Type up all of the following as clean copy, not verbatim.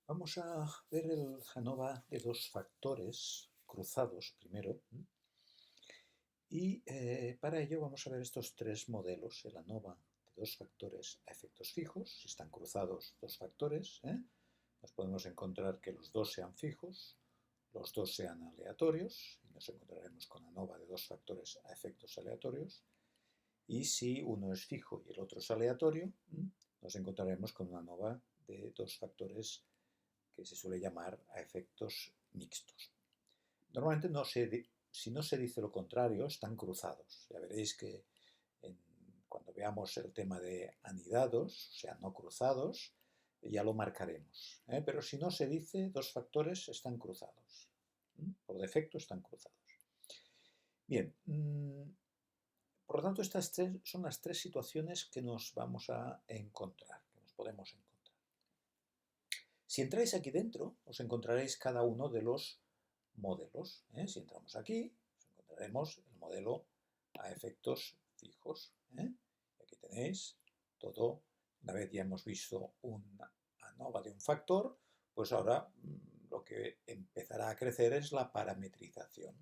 Vamos a ver el ANOVA de dos factores cruzados primero. Y para ello vamos a ver estos tres modelos, el ANOVA de dos factores a efectos fijos. Si están cruzados dos factores, nos podemos encontrar que los dos sean fijos, los dos sean aleatorios, y nos encontraremos con ANOVA de dos factores a efectos aleatorios. Y si uno es fijo y el otro es aleatorio, nos encontraremos con una ANOVA de dos factores que se suele llamar a efectos mixtos. Normalmente si no se dice lo contrario, están cruzados. Ya veréis que cuando veamos el tema de anidados, o sea, no cruzados, ya lo marcaremos. Pero si no se dice, dos factores están cruzados. Por defecto están cruzados. Bien, por lo tanto, estas son las tres situaciones que nos vamos a encontrar, que nos podemos encontrar. Si entráis aquí dentro, os encontraréis cada uno de los modelos. Si entramos aquí, encontraremos el modelo a efectos fijos. Aquí tenéis todo. Una vez ya hemos visto una ANOVA de un factor, pues ahora lo que empezará a crecer es la parametrización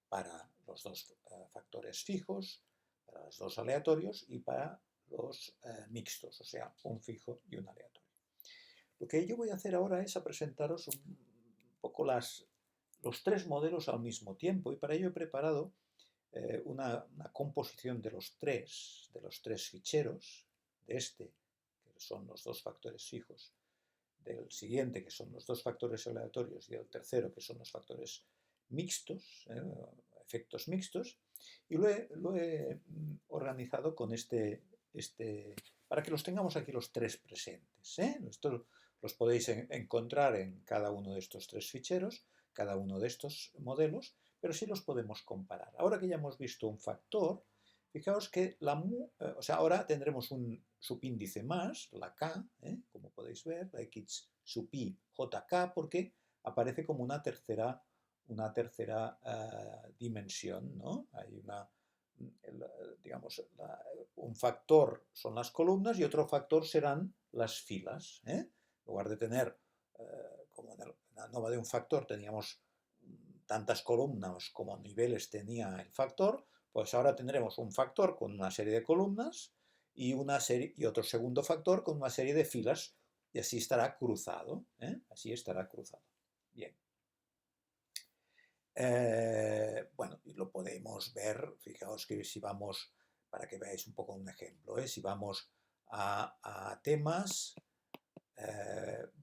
para los dos factores fijos, para los dos aleatorios y para los mixtos, o sea, un fijo y un aleatorio. Lo que yo voy a hacer ahora es a presentaros un poco los tres modelos al mismo tiempo, y para ello he preparado una composición de los tres ficheros, de este, que son los dos factores fijos, del siguiente, que son los dos factores aleatorios, y del tercero, que son los factores mixtos, efectos mixtos, y lo he organizado con para que los tengamos aquí los tres presentes. Esto los podéis encontrar en cada uno de estos tres ficheros, cada uno de estos modelos, pero sí los podemos comparar. Ahora que ya hemos visto un factor, fijaos que ahora tendremos un subíndice más, la k, como podéis ver, la x sub i jk, porque aparece como una tercera dimensión, ¿no? Hay un factor son las columnas y otro factor serán las filas. En lugar de tener, como en la ANOVA de un factor teníamos tantas columnas como niveles tenía el factor, pues ahora tendremos un factor con una serie de columnas y otro segundo factor con una serie de filas, y así estará cruzado. Así estará cruzado. Bien. Bueno, y lo podemos ver, fijaos que si vamos, para que veáis un poco un ejemplo, si vamos a temas,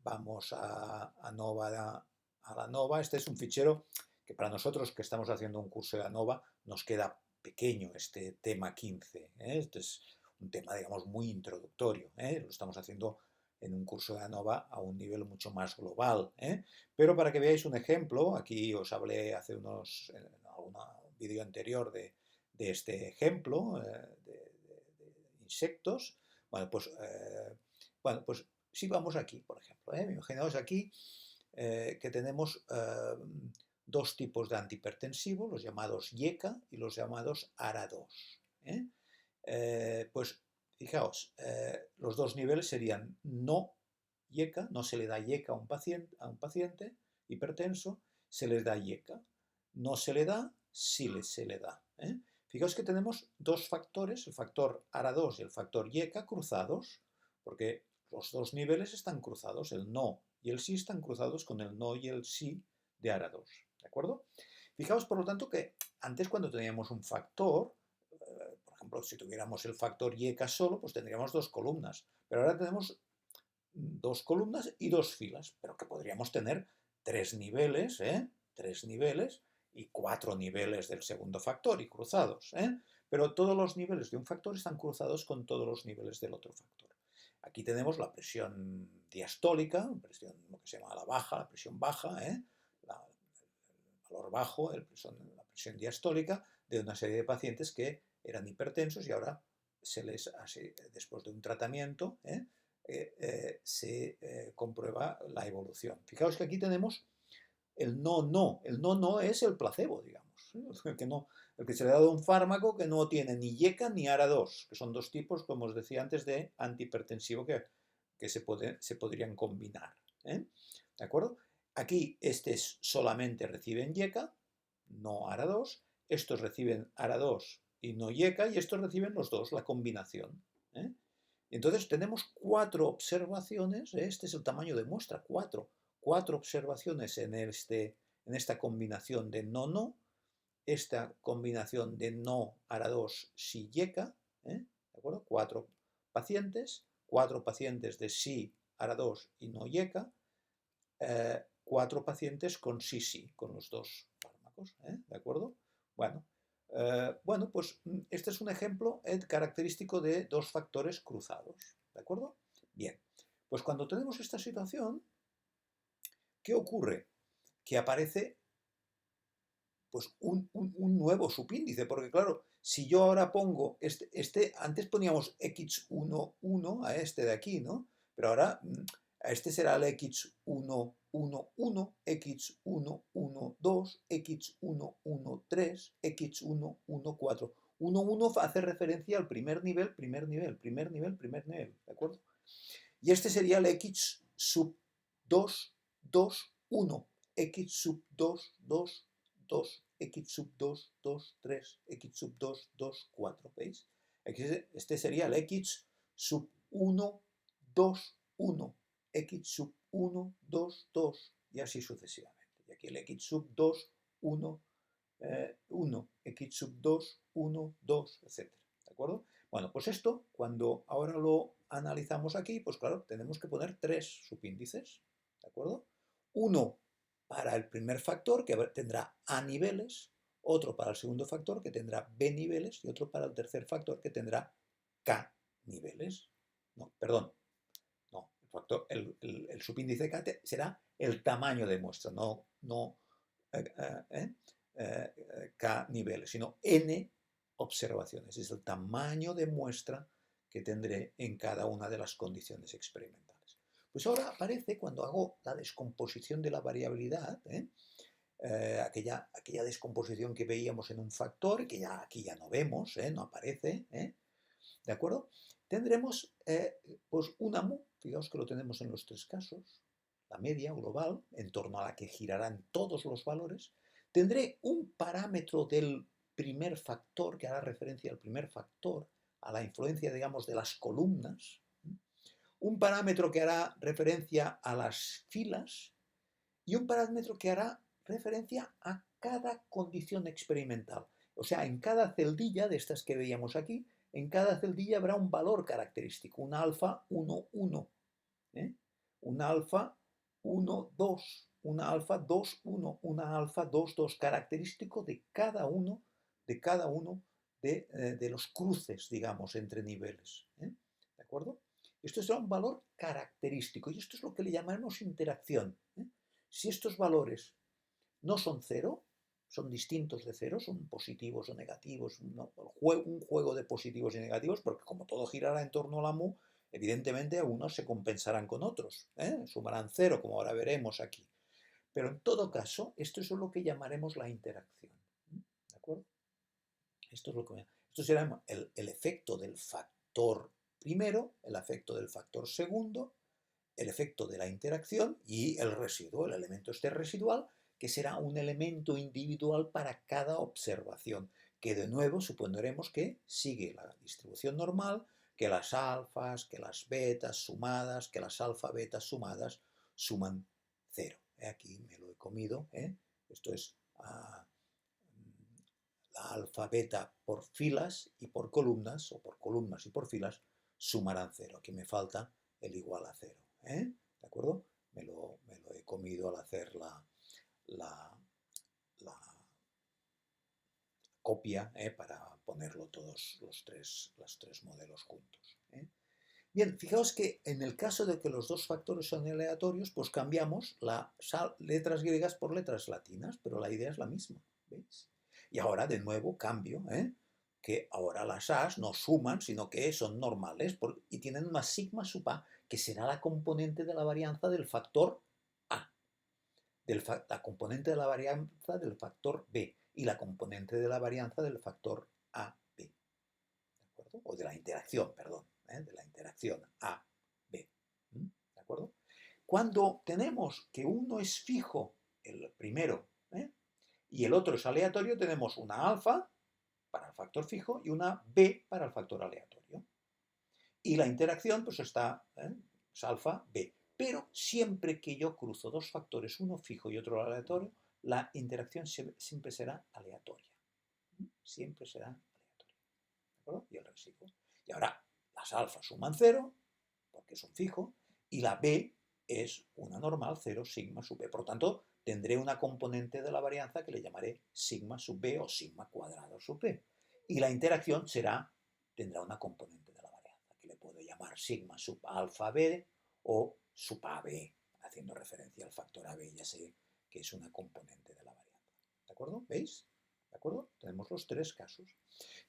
vamos a la ANOVA. Este es un fichero que para nosotros que estamos haciendo un curso de ANOVA nos queda pequeño, este tema 15. Este es un tema, digamos, muy introductorio. Lo estamos haciendo en un curso de ANOVA a un nivel mucho más global. Pero para que veáis un ejemplo, aquí os hablé hace en algún vídeo anterior de este ejemplo de insectos. Bueno, pues si vamos aquí, por ejemplo, imaginaos aquí que tenemos dos tipos de antihipertensivo, los llamados IECA y los llamados ARA2. Pues fijaos, los dos niveles serían no IECA, no se le da IECA a un paciente hipertenso, se les da IECA. No se le da, sí se le da. Fijaos que tenemos dos factores, el factor ARA2 y el factor IECA, cruzados, porque los dos niveles están cruzados, el no y el sí están cruzados con el no y el sí de ARA2. ¿De acuerdo? Fijaos, por lo tanto, que antes cuando teníamos un factor, por ejemplo, si tuviéramos el factor IECA solo, pues tendríamos dos columnas. Pero ahora tenemos dos columnas y dos filas, pero que podríamos tener tres niveles, y cuatro niveles del segundo factor y cruzados. Pero todos los niveles de un factor están cruzados con todos los niveles del otro factor. Aquí tenemos la presión diastólica, lo que se llama la baja, la presión baja, el valor bajo, la presión diastólica de una serie de pacientes que eran hipertensos y ahora después de un tratamiento, se comprueba la evolución. Fijaos que aquí tenemos el no. El no es el placebo, digamos. El que se le ha dado un fármaco que no tiene ni IECA ni ARA2, que son dos tipos, como os decía antes, de antihipertensivo que se podrían combinar. ¿eh? ¿De acuerdo? Aquí estos solamente reciben YECA, no ARA2, estos reciben ARA2 y no YECA, y estos reciben los dos, la combinación. ¿eh? Entonces tenemos 4 observaciones, este es el tamaño de muestra, 4 observaciones en esta combinación de no, esta combinación de no ARA2 sí YECA, ¿de acuerdo? 4 pacientes de sí ARA2 y no YECA, 4 pacientes con sí, con los dos fármacos, ¿de acuerdo? Bueno, pues este es un ejemplo característico de dos factores cruzados, ¿de acuerdo? Bien, pues cuando tenemos esta situación, ¿qué ocurre? Que aparece pues un nuevo subíndice, porque claro, si yo ahora pongo antes poníamos X11 a este de aquí, ¿no? Pero ahora a este será el X111, X112, X113, X114. 1,1 hace referencia al primer nivel, ¿de acuerdo? Y este sería el X sub 2, 2, 1, X sub 2, 2, 2, X sub 2, 2, 3, X sub 2, 2, 4, ¿veis? Este sería el X sub 1, 2, 1, X sub 1, 2, 2, y así sucesivamente. Y aquí el X sub 2, 1, 1, X sub 2, 1, 2, etc. ¿De acuerdo? Bueno, pues esto, cuando ahora lo analizamos aquí, pues claro, tenemos que poner 3 subíndices, ¿de acuerdo? Uno para el primer factor, que tendrá A niveles, otro para el segundo factor, que tendrá B niveles, y otro para el tercer factor, que tendrá K niveles. No, perdón, no, el subíndice K será el tamaño de muestra, no K niveles, sino N observaciones. Es el tamaño de muestra que tendré en cada una de las condiciones experimentales. Pues ahora aparece cuando hago la descomposición de la variabilidad, aquella descomposición que veíamos en un factor, que ya aquí ya no vemos, no aparece, ¿de acuerdo? Tendremos pues una mu, fijaos que lo tenemos en los 3 casos, la media global, en torno a la que girarán todos los valores. Tendré un parámetro del primer factor, que hará referencia al primer factor, a la influencia, digamos, de las columnas. Un parámetro que hará referencia a las filas y un parámetro que hará referencia a cada condición experimental. O sea, en cada celdilla de estas que veíamos aquí, en cada celdilla habrá un valor característico, un alfa 1, 1, un alfa 1, 2, una alfa 2, 1, una alfa 2, 2, característico de cada uno de los cruces, digamos, entre niveles. ¿De acuerdo? Esto será un valor característico y esto es lo que le llamaremos interacción. Si estos valores no son cero, son distintos de cero, son positivos o negativos, un juego de positivos y negativos, porque como todo girará en torno a la mu, evidentemente unos se compensarán con otros, sumarán cero, como ahora veremos aquí. Pero en todo caso, esto es lo que llamaremos la interacción. ¿De acuerdo? Esto será el efecto del factor primero, el efecto del factor segundo, el efecto de la interacción y el residuo, el elemento residual, que será un elemento individual para cada observación, que de nuevo supondremos que sigue la distribución normal, que las alfas, que las betas sumadas, que las alfa-betas sumadas suman 0. Aquí me lo he comido, esto es la alfa-beta por filas y por columnas, o por columnas y por filas, sumarán 0. Aquí me falta el igual a 0. ¿De acuerdo? Me lo he comido al hacer la copia para ponerlo todos los tres modelos juntos. Bien, fijaos que en el caso de que los dos factores son aleatorios, pues cambiamos las letras griegas por letras latinas, pero la idea es la misma. ¿Veis? Y ahora de nuevo cambio, que ahora las A's no suman, sino que son normales y tienen una sigma sub A, que será la componente de la varianza del factor A, la componente de la varianza del factor B y la componente de la varianza del factor AB. ¿De acuerdo? O de la interacción, perdón, de la interacción A-B. ¿De acuerdo? cuando tenemos que uno es fijo, el primero, y el otro es aleatorio, tenemos una alfa para el factor fijo y una b para el factor aleatorio. Y la interacción pues está, es alfa, b. Pero siempre que yo cruzo dos factores, uno fijo y otro aleatorio, la interacción siempre será aleatoria. Siempre será aleatoria. ¿De acuerdo? Y el residuo. Y ahora las alfas suman 0, porque es un fijo, y la b es una normal 0 sigma sub b. Por lo tanto, tendré una componente de la varianza que le llamaré sigma sub b o sigma cuadrado sub b. Y la interacción tendrá una componente de la varianza, que le puedo llamar sigma sub alfa b o sub ab, haciendo referencia al factor ab, ya sé que es una componente de la varianza. ¿De acuerdo? ¿Veis? ¿De acuerdo? Tenemos los tres casos.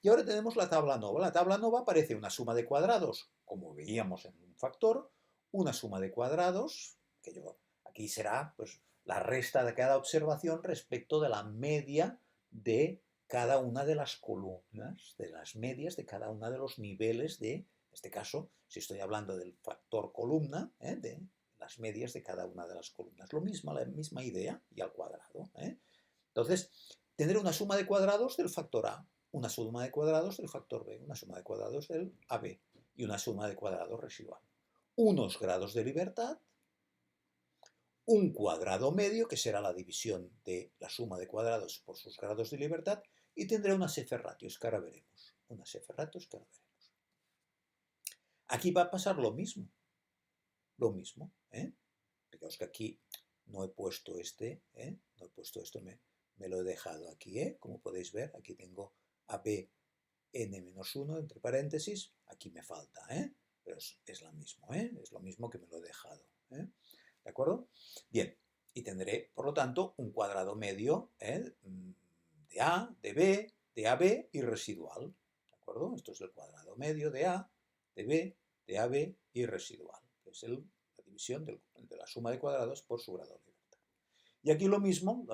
Y ahora tenemos la tabla nova. La tabla nova parece una suma de cuadrados, como veíamos en un factor, una suma de cuadrados, que aquí será pues, la resta de cada observación respecto de la media de cada una de las columnas, de las medias de cada uno de los niveles en este caso, si estoy hablando del factor columna, de las medias de cada una de las columnas. Lo mismo, la misma idea y al cuadrado. Entonces, tendré una suma de cuadrados del factor A, una suma de cuadrados del factor B, una suma de cuadrados del AB y una suma de cuadrados residual. Unos grados de libertad, un cuadrado medio, que será la división de la suma de cuadrados por sus grados de libertad, y tendré unas F-ratios que ahora veremos. Unas F-ratios que ahora veremos. Aquí va a pasar lo mismo. Lo mismo. Fijaos que aquí no he puesto no he puesto esto, me lo he dejado aquí, como podéis ver, aquí tengo AB n-1 entre paréntesis, aquí me falta, pero es lo mismo, es lo mismo que me lo he dejado, ¿de acuerdo? Bien, y tendré, por lo tanto, un cuadrado medio de A, de B, de AB y residual, ¿de acuerdo? Esto es el cuadrado medio de A, de B, de AB y residual, que es la división de la suma de cuadrados por su grado de libertad. Y aquí lo mismo,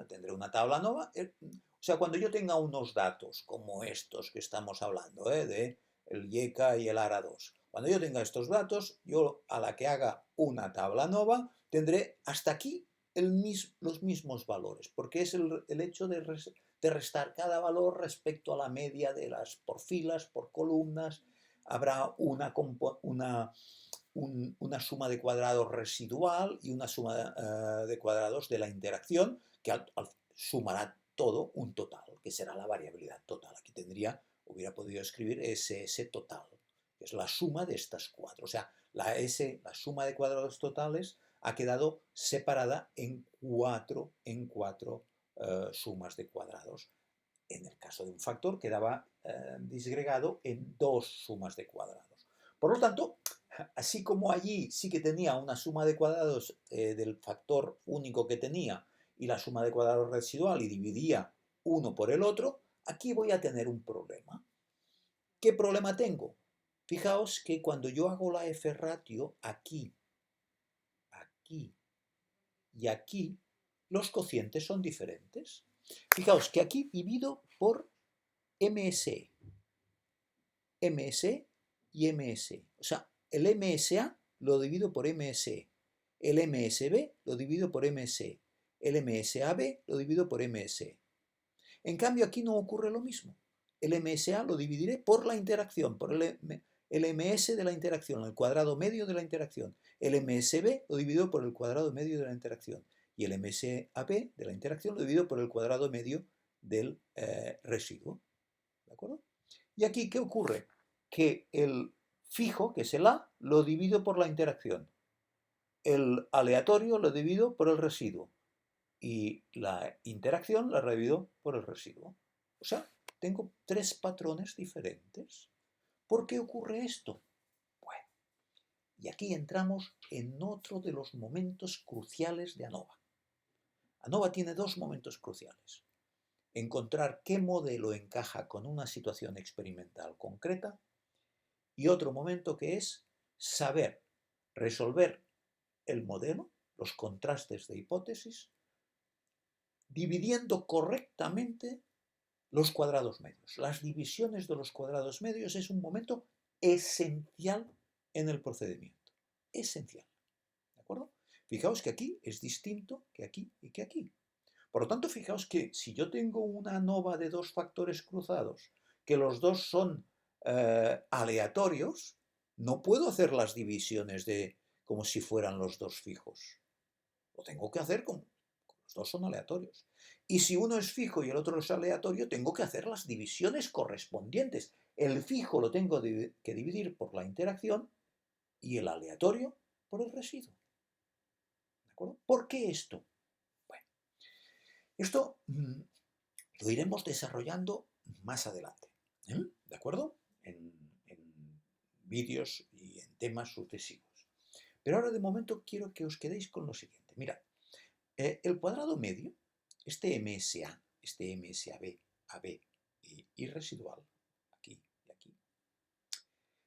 tendré una tabla nova. O sea, cuando yo tenga unos datos como estos que estamos hablando, de el YK y el ARA2, cuando yo tenga estos datos, yo a la que haga una tabla nova, tendré hasta aquí los mismos valores, porque es el hecho de restar cada valor respecto a la media de las por filas, por columnas. Habrá una suma de cuadrados residual y una suma de cuadrados de la interacción que sumará todo un total, que será la variabilidad total. Aquí hubiera podido escribir SS total, que es la suma de estas cuatro. O sea, la suma de cuadrados totales ha quedado separada en cuatro sumas de cuadrados. En el caso de un factor quedaba disgregado en dos sumas de cuadrados. Por lo tanto, así como allí sí que tenía una suma de cuadrados del factor único que tenía y la suma de cuadrados residual y dividía uno por el otro, aquí voy a tener un problema. ¿Qué problema tengo? Fijaos que cuando yo hago la F-ratio aquí y aquí, los cocientes son diferentes. Fijaos que aquí divido por MSE. MSE y MSE. O sea, el MSA lo divido por MSE. El MSB lo divido por MSE. El MSAB lo divido por MSE. En cambio, aquí no ocurre lo mismo. El MSA lo dividiré por la interacción, por el MS de la interacción, el cuadrado medio de la interacción. El MSB lo divido por el cuadrado medio de la interacción. Y el MSAB de la interacción lo divido por el cuadrado medio del residuo. ¿De acuerdo? Y aquí, ¿qué ocurre? Que el fijo, que es el A, lo divido por la interacción. El aleatorio lo divido por el residuo. Y la interacción la divido por el residuo. O sea, tengo tres patrones diferentes. ¿Por qué ocurre esto? Bueno, y aquí entramos en otro de los momentos cruciales de ANOVA. ANOVA tiene dos momentos cruciales. Encontrar qué modelo encaja con una situación experimental concreta y otro momento que es saber resolver el modelo, los contrastes de hipótesis, dividiendo correctamente los cuadrados medios. Las divisiones de los cuadrados medios es un momento esencial en el procedimiento. Esencial. ¿De acuerdo? Fijaos que aquí es distinto que aquí y que aquí. Por lo tanto, fijaos que si yo tengo una ANOVA de dos factores cruzados, que los dos son aleatorios, no puedo hacer las divisiones como si fueran los dos fijos. Lo tengo que hacer como los dos son aleatorios. Y si uno es fijo y el otro es aleatorio, tengo que hacer las divisiones correspondientes. El fijo lo tengo que dividir por la interacción y el aleatorio por el residuo. ¿De acuerdo? ¿Por qué esto? Bueno, esto lo iremos desarrollando más adelante. ¿De acuerdo? En vídeos y en temas sucesivos. Pero ahora de momento quiero que os quedéis con lo siguiente. Mirad, el cuadrado medio, este MSA, este MSAB, AB y residual, aquí y aquí,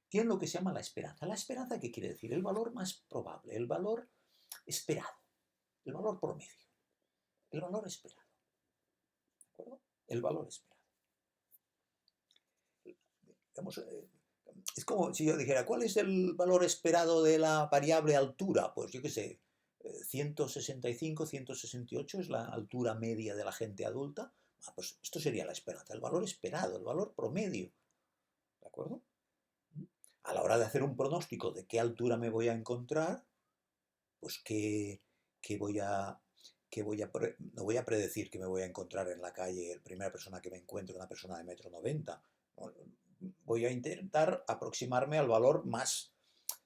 tiene lo que se llama la esperanza. ¿La esperanza qué quiere decir? El valor más probable, el valor esperado, el valor promedio, el valor esperado. ¿De acuerdo? El valor esperado. Digamos, es como si yo dijera, ¿cuál es el valor esperado de la variable altura? Pues yo qué sé, 165, 168 es la altura media de la gente adulta. Pues esto sería la esperanza, el valor esperado, el valor promedio. ¿De acuerdo? A la hora de hacer un pronóstico de qué altura me voy a encontrar, pues no voy a predecir que me voy a encontrar en la calle, la primera persona que me encuentre, una persona de 1,90 m. Voy a intentar aproximarme al valor más,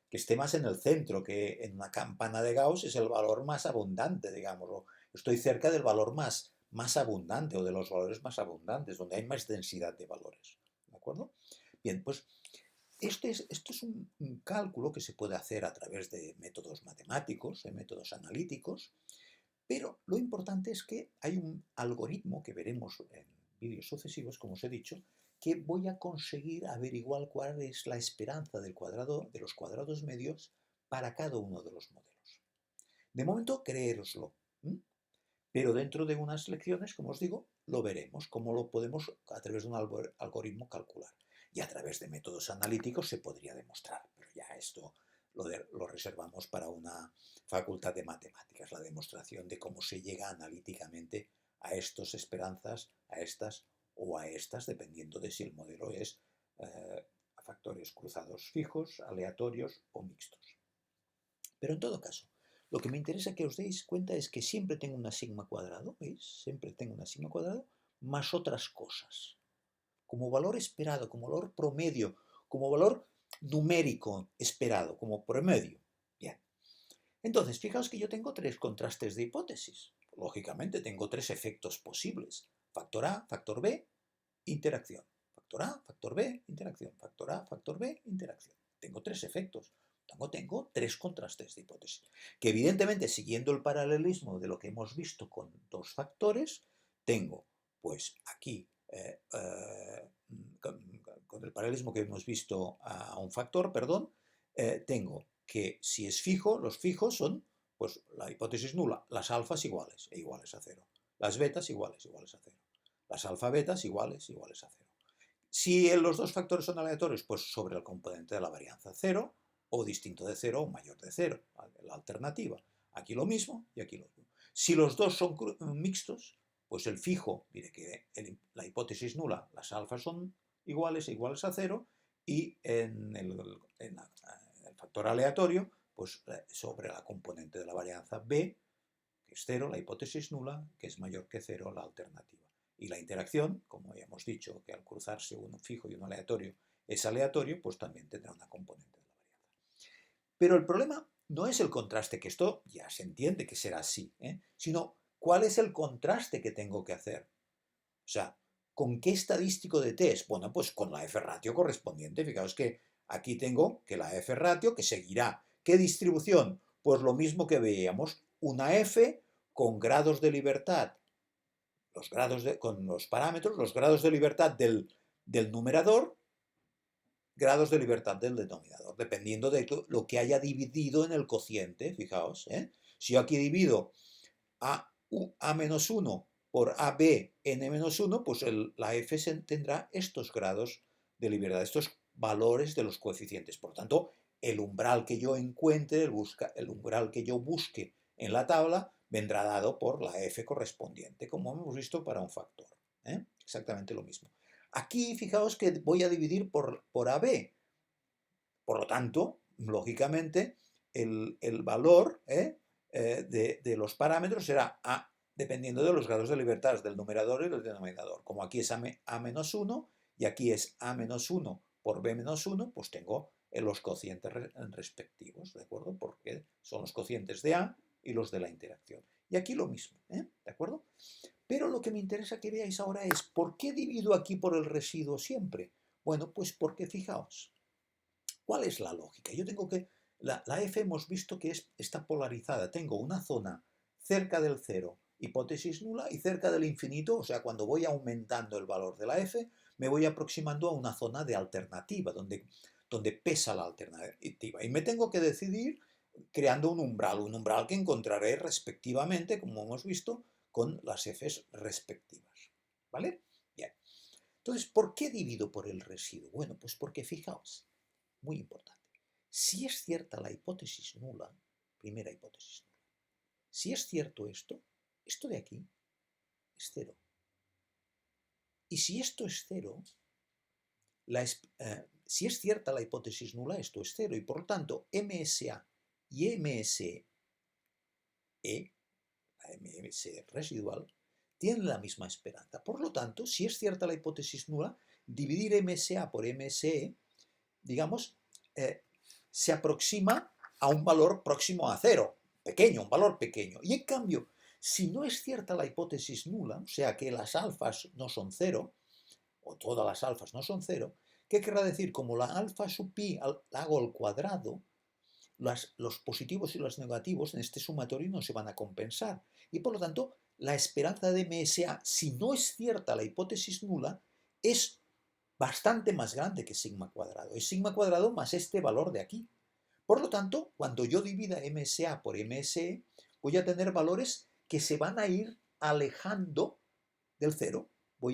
que esté más en el centro, que en una campana de Gauss es el valor más abundante, digamos, o estoy cerca del valor más abundante o de los valores más abundantes, donde hay más densidad de valores. ¿De acuerdo? Bien, pues esto es un cálculo que se puede hacer a través de métodos matemáticos, de métodos analíticos, pero lo importante es que hay un algoritmo que veremos en vídeos sucesivos, como os he dicho, que voy a conseguir averiguar cuál es la esperanza de los cuadrados medios para cada uno de los modelos. De momento, creéroslo, pero dentro de unas lecciones, como os digo, lo veremos, cómo lo podemos a través de un algoritmo calcular. Y a través de métodos analíticos se podría demostrar, pero ya esto lo reservamos para una facultad de matemáticas, la demostración de cómo se llega analíticamente a estas esperanzas, a estas o a estas, dependiendo de si el modelo es a factores cruzados fijos, aleatorios o mixtos. Pero en todo caso, lo que me interesa que os deis cuenta es que siempre tengo una sigma cuadrado, ¿veis? Siempre tengo una sigma cuadrado más otras cosas. Como valor esperado, como valor promedio, como valor numérico esperado, como promedio. Bien. Entonces, fijaos que yo tengo tres contrastes de hipótesis. Lógicamente, tengo tres efectos posibles. Factor A, factor B, interacción. Factor A, factor B, interacción. Factor A, factor B, interacción. Tengo tres efectos. Tengo tres contrastes de hipótesis. Que evidentemente, siguiendo el paralelismo de lo que hemos visto con dos factores, tengo, pues aquí, con el paralelismo que hemos visto a un factor, perdón, tengo que si es fijo, los fijos son, pues la hipótesis nula, las alfas iguales e iguales a cero, las betas iguales a cero, las alfa betas iguales a cero. Si los dos factores son aleatorios, pues sobre el componente de la varianza cero, o distinto de cero o mayor de cero, la alternativa. Aquí lo mismo y aquí lo mismo. Si los dos son mixtos, pues el fijo, diré que la hipótesis nula, las alfas son iguales a cero, y en el factor aleatorio, pues sobre la componente de la varianza b, que es cero, la hipótesis nula, que es mayor que cero, la alternativa. Y la interacción, como ya hemos dicho, que al cruzarse uno fijo y uno aleatorio es aleatorio, pues también tendrá una componente de la varianza. Pero el problema no es el contraste, que esto ya se entiende que será así, sino cuál es el contraste que tengo que hacer. O sea, ¿con qué estadístico de test? Bueno, pues con la F-ratio correspondiente. Fijaos que aquí tengo que la F-ratio que seguirá. ¿Qué distribución? Pues lo mismo que veíamos, una F con grados de libertad, con los parámetros, los grados de libertad del numerador, grados de libertad del denominador, dependiendo de lo que haya dividido en el cociente. Fijaos, si yo aquí divido A-1 por AB n-1, pues la F tendrá estos grados de libertad, estos valores de los coeficientes. Por tanto, el umbral que yo encuentre, el umbral que yo busque en la tabla, vendrá dado por la f correspondiente, como hemos visto para un factor. Exactamente lo mismo. Aquí, fijaos que voy a dividir por AB. Por lo tanto, lógicamente, el valor de los parámetros será A, dependiendo de los grados de libertad del numerador y del denominador. Como aquí es A-1 y aquí es A-1 por B-1, pues tengo los cocientes respectivos, ¿de acuerdo? Porque son los cocientes de A y los de la interacción. Y aquí lo mismo, ¿de acuerdo? Pero lo que me interesa que veáis ahora es ¿por qué divido aquí por el residuo siempre? Bueno, pues porque fijaos, ¿cuál es la lógica? Yo tengo que, la f hemos visto que está polarizada. Tengo una zona cerca del cero, hipótesis nula, y cerca del infinito, o sea, cuando voy aumentando el valor de la f, me voy aproximando a una zona de alternativa, donde pesa la alternativa. Y me tengo que decidir creando un umbral que encontraré respectivamente, como hemos visto, con las f's respectivas. ¿Vale? Bien. Entonces, ¿por qué divido por el residuo? Bueno, pues porque fijaos, muy importante, si es cierta la hipótesis nula, primera hipótesis nula, si es cierto esto de aquí es cero. Y si esto es cero, si es cierta la hipótesis nula, esto es cero. Y por lo tanto, MSA y MSE, la MS residual, tienen la misma esperanza. Por lo tanto, si es cierta la hipótesis nula, dividir MSA por MSE, digamos, se aproxima a un valor próximo a cero, pequeño, un valor pequeño. Y en cambio, si no es cierta la hipótesis nula, o sea que las alfas no son cero, o todas las alfas no son cero, ¿qué querrá decir? Como la alfa sub pi la hago al cuadrado, los positivos y los negativos en este sumatorio no se van a compensar. Y por lo tanto, la esperanza de MSA, si no es cierta la hipótesis nula, es bastante más grande que sigma cuadrado. Es sigma cuadrado más este valor de aquí. Por lo tanto, cuando yo divida MSA por MSE, voy a tener valores que se van a ir alejando del cero. Va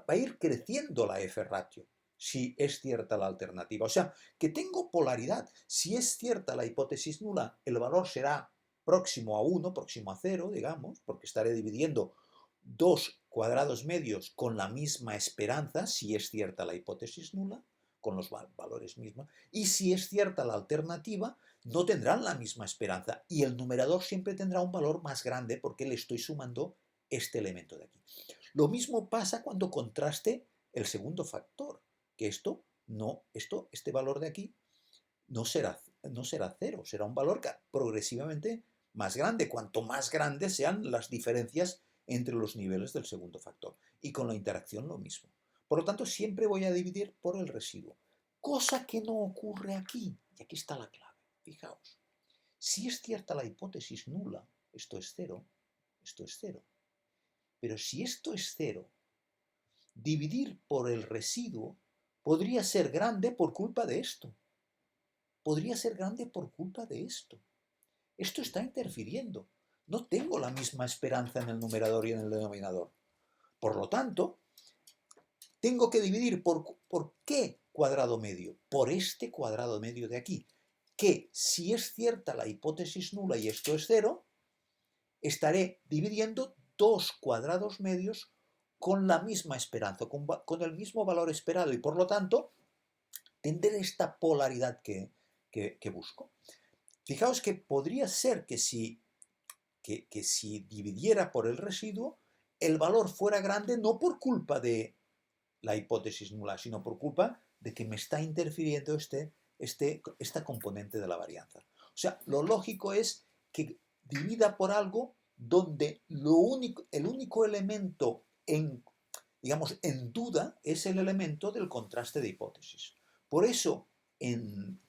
a ir creciendo la F ratio, si es cierta la alternativa. O sea, que tengo polaridad. Si es cierta la hipótesis nula, el valor será próximo a 1, próximo a 0, digamos, porque estaré dividiendo dos cuadrados medios con la misma esperanza, si es cierta la hipótesis nula, con los valores mismos, y si es cierta la alternativa, no tendrán la misma esperanza, y el numerador siempre tendrá un valor más grande porque le estoy sumando este elemento de aquí. Lo mismo pasa cuando contraste el segundo factor, que este valor de aquí no será cero, será un valor progresivamente más grande, cuanto más grandes sean las diferencias entre los niveles del segundo factor. Y con la interacción lo mismo. Por lo tanto, siempre voy a dividir por el residuo, cosa que no ocurre aquí. Y aquí está la clave. Fijaos, si es cierta la hipótesis nula, esto es cero, esto es cero. Pero si esto es cero, dividir por el residuo podría ser grande por culpa de esto. Podría ser grande por culpa de esto. Esto está interfiriendo. No tengo la misma esperanza en el numerador y en el denominador. Por lo tanto, tengo que dividir por ¿qué cuadrado medio? Por este cuadrado medio de aquí. Que si es cierta la hipótesis nula y esto es cero, estaré dividiendo dos cuadrados medios con la misma esperanza, con el mismo valor esperado, y por lo tanto tendré esta polaridad que busco. Fijaos que podría ser que si dividiera por el residuo, el valor fuera grande no por culpa de la hipótesis nula, sino por culpa de que me está interfiriendo esta componente de la varianza. O sea, lo lógico es que divida por algo donde el único elemento en duda es el elemento del contraste de hipótesis. Por eso,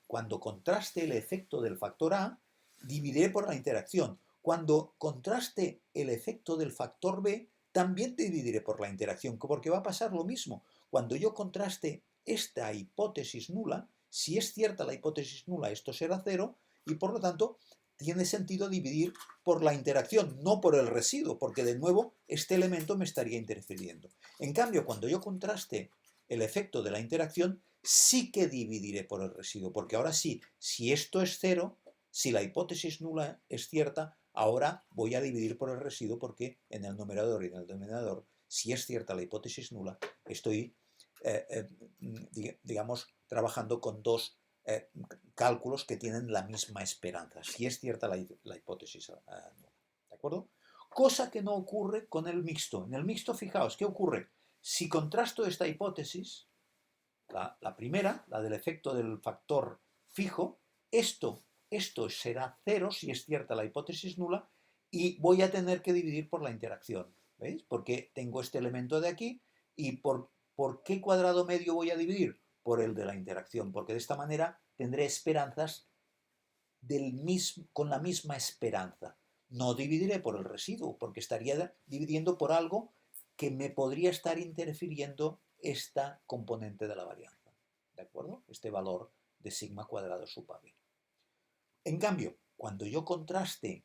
cuando contraste el efecto del factor A, dividiré por la interacción. Cuando contraste el efecto del factor B, también dividiré por la interacción, porque va a pasar lo mismo. Cuando yo contraste esta hipótesis nula, si es cierta la hipótesis nula, esto será cero, y por lo tanto tiene sentido dividir por la interacción, no por el residuo, porque de nuevo este elemento me estaría interfiriendo. En cambio, cuando yo contraste el efecto de la interacción, sí que dividiré por el residuo, porque ahora sí, si esto es cero, si la hipótesis nula es cierta, ahora voy a dividir por el residuo porque en el numerador y en el denominador, si es cierta la hipótesis nula, estoy, digamos, trabajando con dos cálculos que tienen la misma esperanza, si es cierta la hipótesis nula. ¿De acuerdo? Cosa que no ocurre con el mixto. En el mixto, fijaos, ¿qué ocurre? Si contrasto esta hipótesis, la primera, la del efecto del factor fijo, esto será cero si es cierta la hipótesis nula y voy a tener que dividir por la interacción. ¿Veis? Porque tengo este elemento de aquí y ¿por qué cuadrado medio voy a dividir? Por el de la interacción, porque de esta manera tendré esperanzas con la misma esperanza. No dividiré por el residuo, porque estaría dividiendo por algo que me podría estar interfiriendo esta componente de la varianza. ¿De acuerdo? Este valor de sigma cuadrado sub AB. En cambio, cuando yo contraste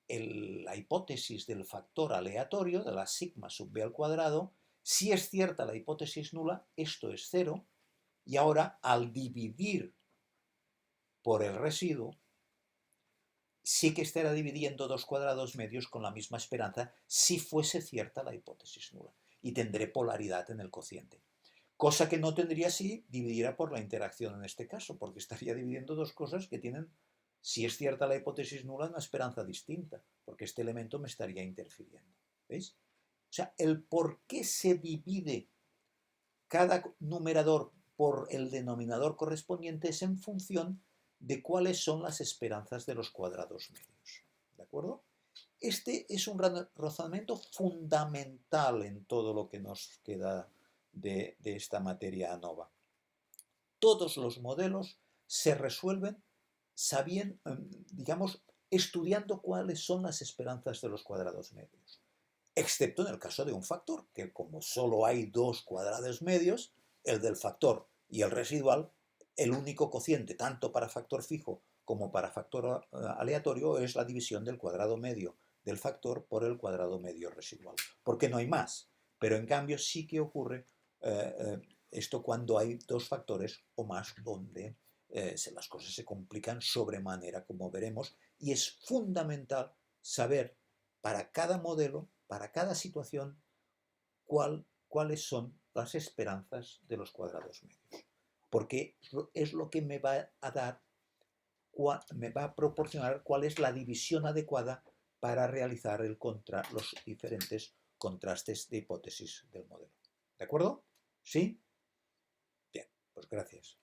la hipótesis del factor aleatorio, de la sigma sub b al cuadrado, si es cierta la hipótesis nula, esto es cero, y ahora al dividir por el residuo, sí que estará dividiendo dos cuadrados medios con la misma esperanza si fuese cierta la hipótesis nula. Y tendré polaridad en el cociente. Cosa que no tendría si dividiera por la interacción en este caso, porque estaría dividiendo dos cosas que tienen, si es cierta la hipótesis nula, una esperanza distinta, porque este elemento me estaría interfiriendo. ¿Veis? O sea, el por qué se divide cada numerador por el denominador correspondiente es en función de cuáles son las esperanzas de los cuadrados medios. ¿De acuerdo? Este es un razonamiento fundamental en todo lo que nos queda de esta materia ANOVA. Todos los modelos se resuelven sabiendo, digamos, estudiando cuáles son las esperanzas de los cuadrados medios. Excepto en el caso de un factor, que como solo hay dos cuadrados medios, el del factor y el residual, el único cociente, tanto para factor fijo como para factor aleatorio, es la división del cuadrado medio del factor por el cuadrado medio residual. Porque no hay más. Pero en cambio sí que ocurre esto cuando hay dos factores o más, donde las cosas se complican sobremanera, como veremos, y es fundamental saber para cada modelo, para cada situación, cuáles son las esperanzas de los cuadrados medios. Porque es lo que me va a dar, me va a proporcionar cuál es la división adecuada para realizar los diferentes contrastes de hipótesis del modelo. ¿De acuerdo? ¿Sí? Bien, pues gracias.